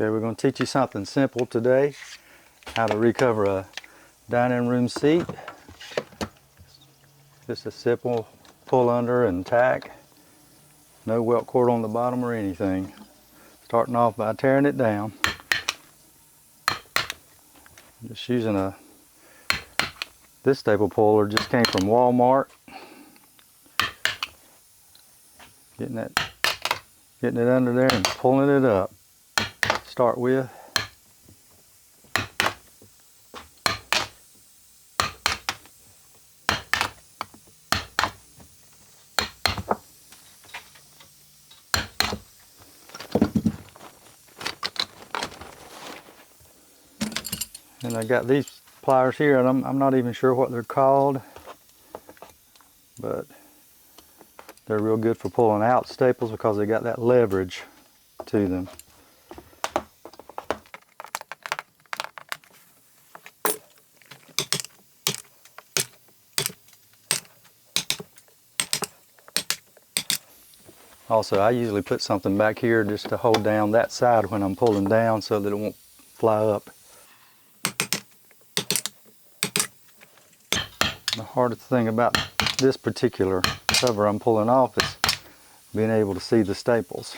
Okay, we're going to teach you something simple today. How to recover a dining room seat. Just a simple pull under and tack. No welt cord on the bottom or anything. Starting off by tearing it down. Just using this staple puller just came from Walmart. Getting it under there and pulling it up. Start with. And I got these pliers here, and I'm not even sure what they're called, but they're real good for pulling out staples because they got that leverage to them. Also, I usually put something back here just to hold down that side when I'm pulling down so that it won't fly up. The hardest thing about this particular cover I'm pulling off is being able to see the staples.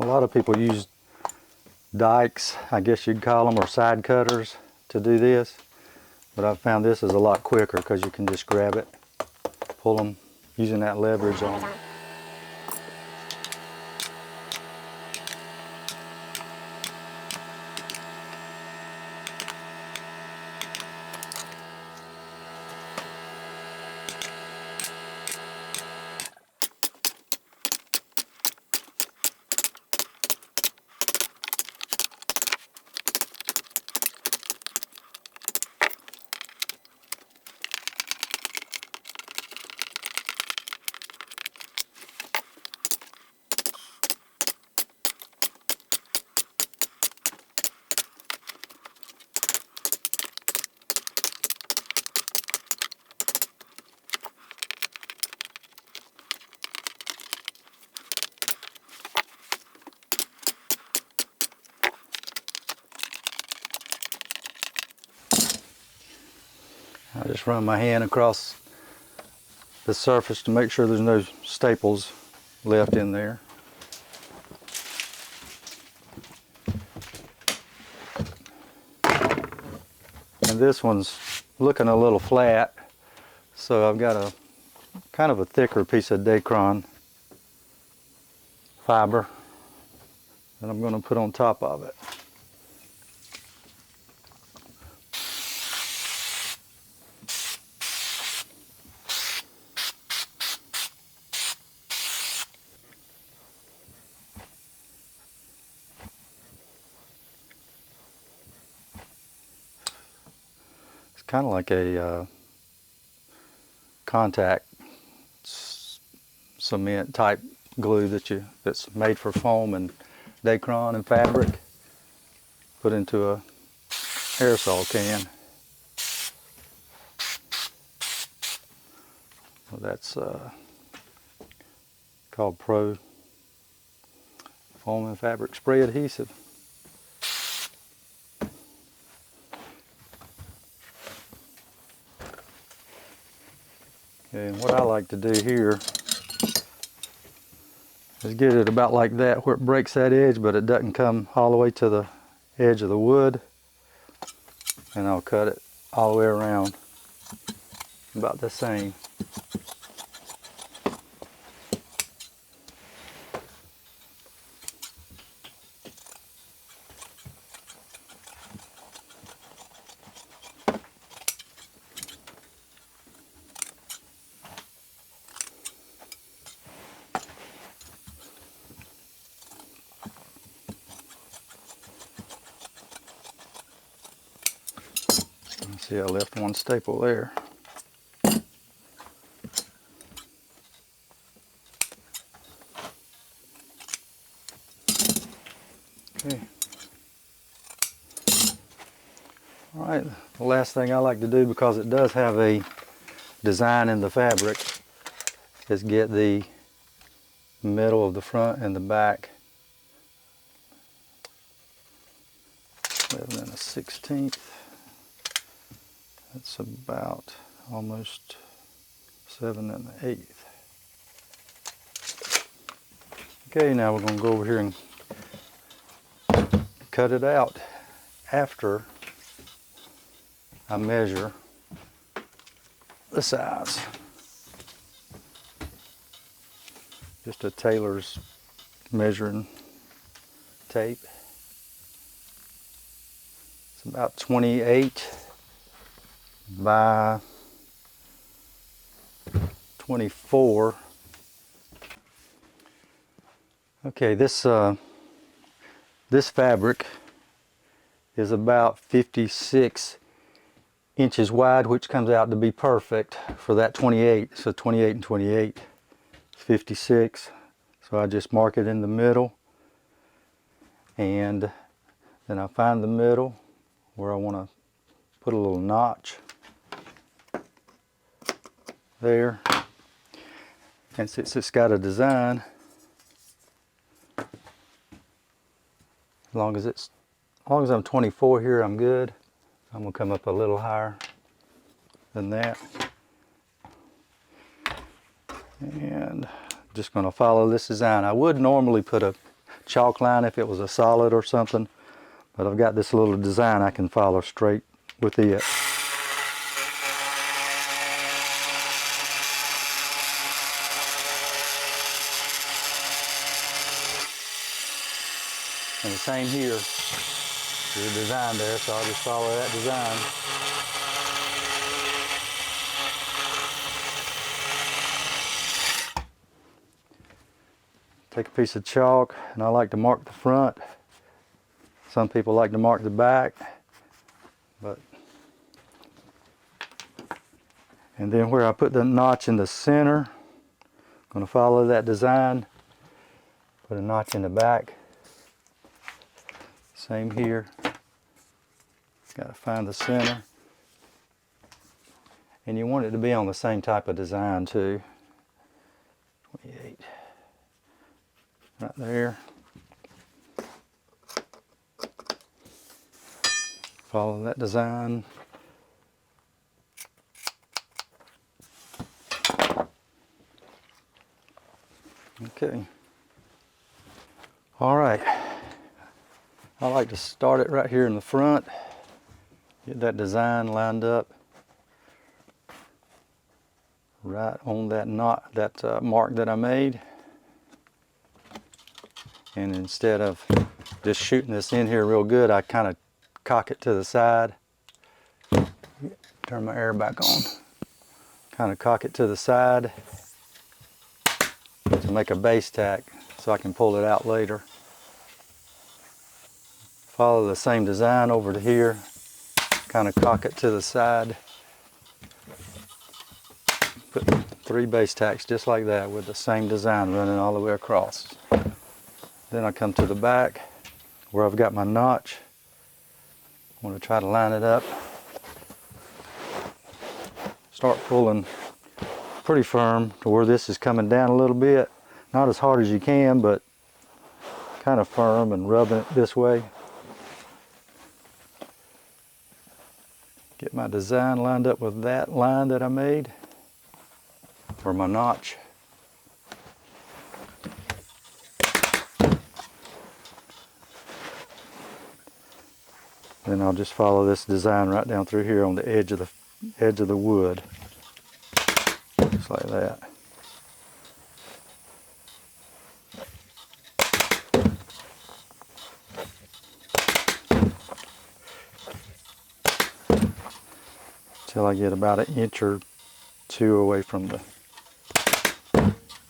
A lot of people use dikes, I guess you'd call them, or side cutters to do this, but I've found this is a lot quicker because you can just grab it, pull them using that leverage on it. I just run my hand across the surface to make sure there's no staples left in there. And this one's looking a little flat, so I've got a kind of a thicker piece of Dacron fiber that I'm going to put on top of it. Kind of like a contact cement type glue that's made for foam and Dacron and fabric, put into a aerosol can. Well, that's called Pro Foam and Fabric Spray Adhesive. Okay, and what I like to do here is get it about like that where it breaks that edge, but it doesn't come all the way to the edge of the wood. And I'll cut it all the way around about the same. See, I left one staple there. Okay. All right, the last thing I like to do, because it does have a design in the fabric, is get the middle of the front and the back 11 1/16. That's about almost 7 1/8. Okay, now we're going to go over here and cut it out after I measure the size. Just a tailor's measuring tape. It's about 28 by 24. Okay, this fabric is about 56 inches wide, which comes out to be perfect for that 28. So 28 and 28, 56. So I just mark it in the middle, and then I find the middle where I want to put a little notch there. And since it's got a design, as long as I'm 24 here, I'm good. I'm gonna come up a little higher than that. And just gonna follow this design. I would normally put a chalk line if it was a solid or something, but I've got this little design I can follow straight with it. And the same here, there's a design there, so I'll just follow that design. Take a piece of chalk, and I like to mark the front. Some people like to mark the back, and then where I put the notch in the center, I'm going to follow that design, put a notch in the back. Same here. Got to find the center. And you want it to be on the same type of design too. 28. Right there. Follow that design. Okay. All right. I like to start it right here in the front. Get that design lined up right on that mark that I made. And instead of just shooting this in here real good, I kind of cock it to the side. Turn my air back on. Kind of cock it to the side to make a base tack so I can pull it out later. Follow the same design over to here. Kind of cock it to the side. Put 3 base tacks just like that with the same design running all the way across. Then I come to the back where I've got my notch. I want to try to line it up. Start pulling pretty firm to where this is coming down a little bit. Not as hard as you can, but kind of firm, and rubbing it this way. Get my design lined up with that line that I made, or my notch. Then I'll just follow this design right down through here on the edge of the wood, just like that. Till I get about 1 inch or 2 away from the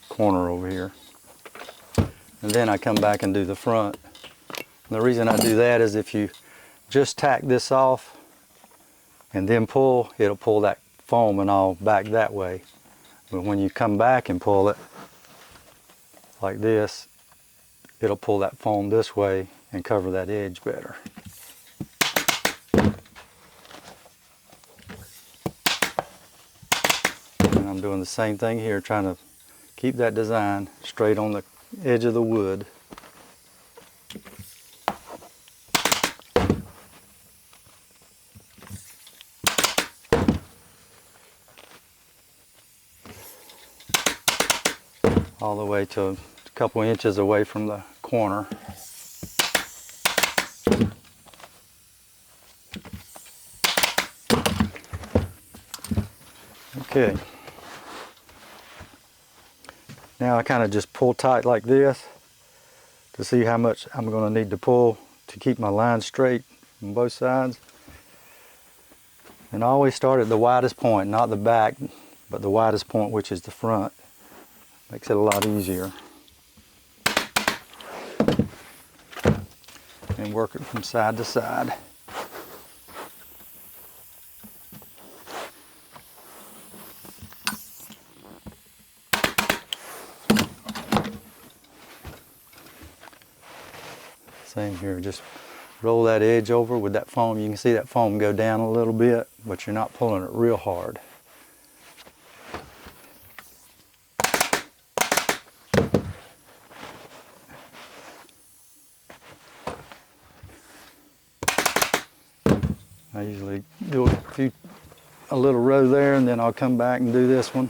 corner over here. And then I come back and do the front. And the reason I do that is if you just tack this off and then pull, it'll pull that foam and all back that way. But when you come back and pull it like this, it'll pull that foam this way and cover that edge better. And I'm doing the same thing here, trying to keep that design straight on the edge of the wood. All the way to a couple inches away from the corner. Okay. Now I kind of just pull tight like this to see how much I'm going to need to pull to keep my line straight on both sides. And I always start at the widest point, not the back, but the widest point, which is the front. Makes it a lot easier. And work it from side to side. Same here, just roll that edge over with that foam. You can see that foam go down a little bit, but you're not pulling it real hard. I usually do a little row there, and then I'll come back and do this one.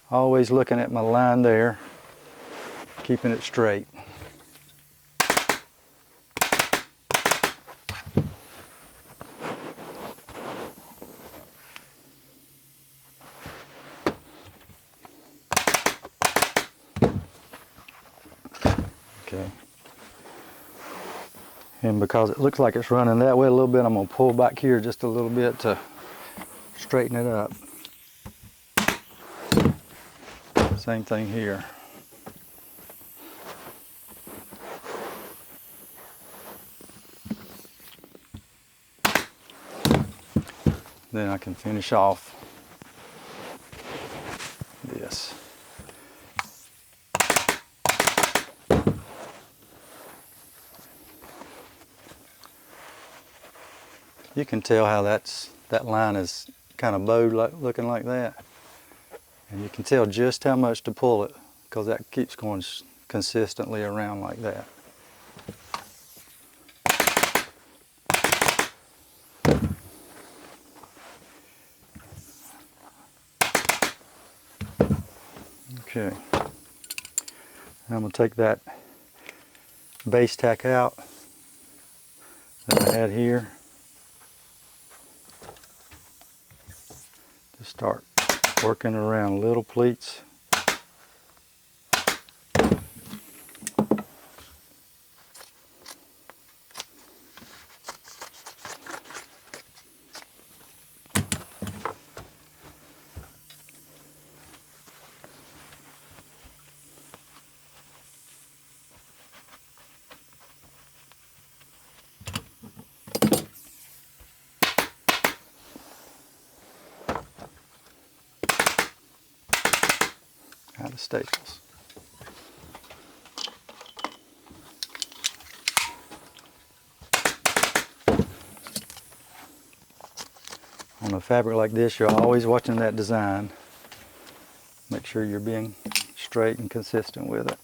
Always looking at my line there, keeping it straight. Okay. And because it looks like it's running that way a little bit, I'm going to pull back here just a little bit to straighten it up. Same thing here. Then I can finish off this. You can tell how that line is kind of bowed, looking like that. And you can tell just how much to pull it, because that keeps going consistently around like that. Okay. I'm going to take that base tack out that I had here. Just start working around little pleats. Out of staples. On a fabric like this, you're always watching that design. Make sure you're being straight and consistent with it.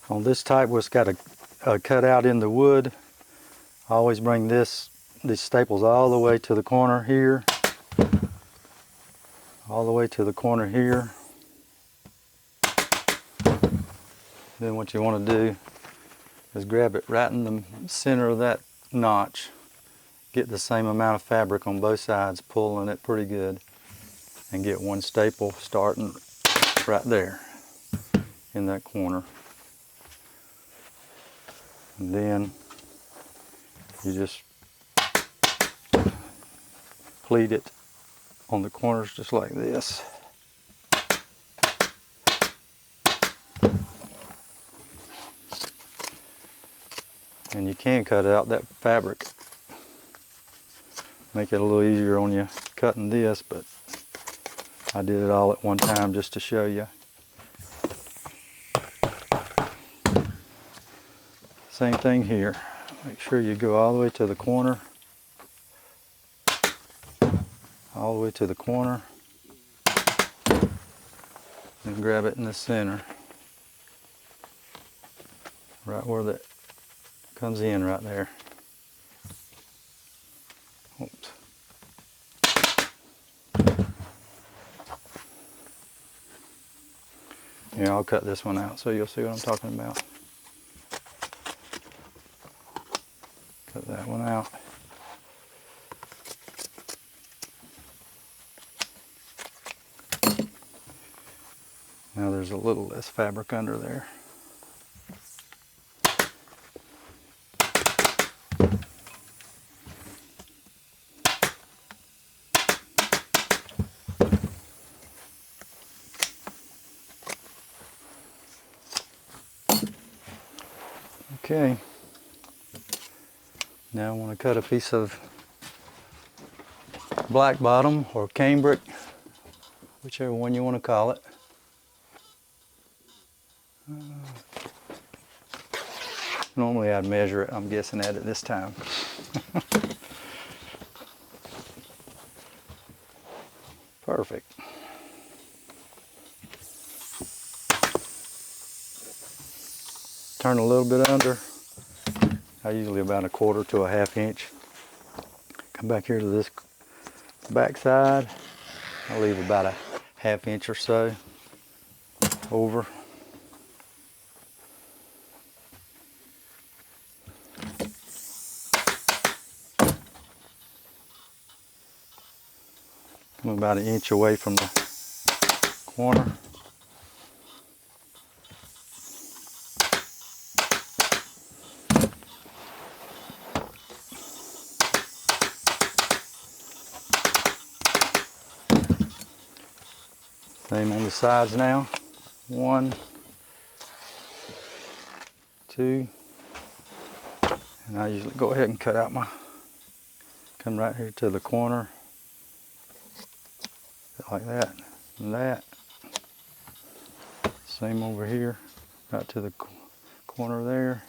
On this type where it's got a cutout in the wood, I always bring these staples all the way to the corner here. all the way to the corner here. Then what you want to do is grab it right in the center of that notch. Get the same amount of fabric on both sides, pulling it pretty good, and get one staple starting right there in that corner. And then you just pleat it on the corners just like this. And you can cut out that fabric. Make it a little easier on you cutting this, but I did it all at one time just to show you. Same thing here. Make sure you go all the way to the corner. All the way to the corner. And grab it in the center. Right where that comes in right there. Oops. Yeah, I'll cut this one out so you'll see what I'm talking about. Cut that one out. Now there's a little less fabric under there. Okay, now I want to cut a piece of black bottom or cambric, whichever one you want to call it. Normally I'd measure it, I'm guessing at it this time. Perfect. Turn a little bit under. I usually about 1/4 to a 1/2 inch. Come back here to this back side. I leave about a 1/2 inch or so over. I'm about 1 inch away from the corner. Same on the sides now. 1, 2, and I usually go ahead and cut out my, come right here to the corner, like that, and that. Same over here, right to the corner there.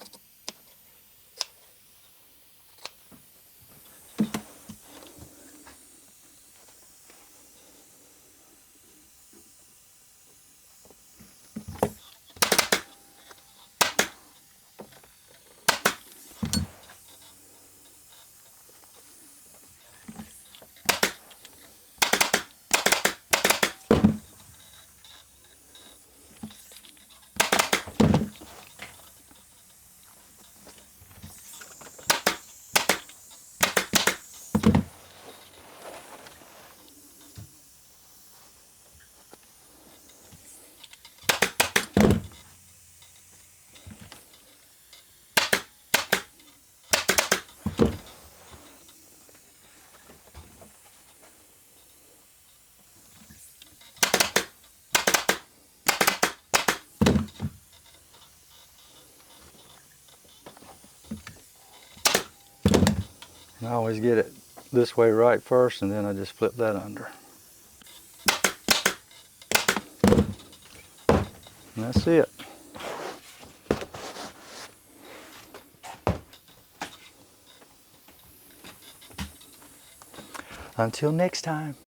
I always get it this way right first, and then I just flip that under. And that's it. Until next time.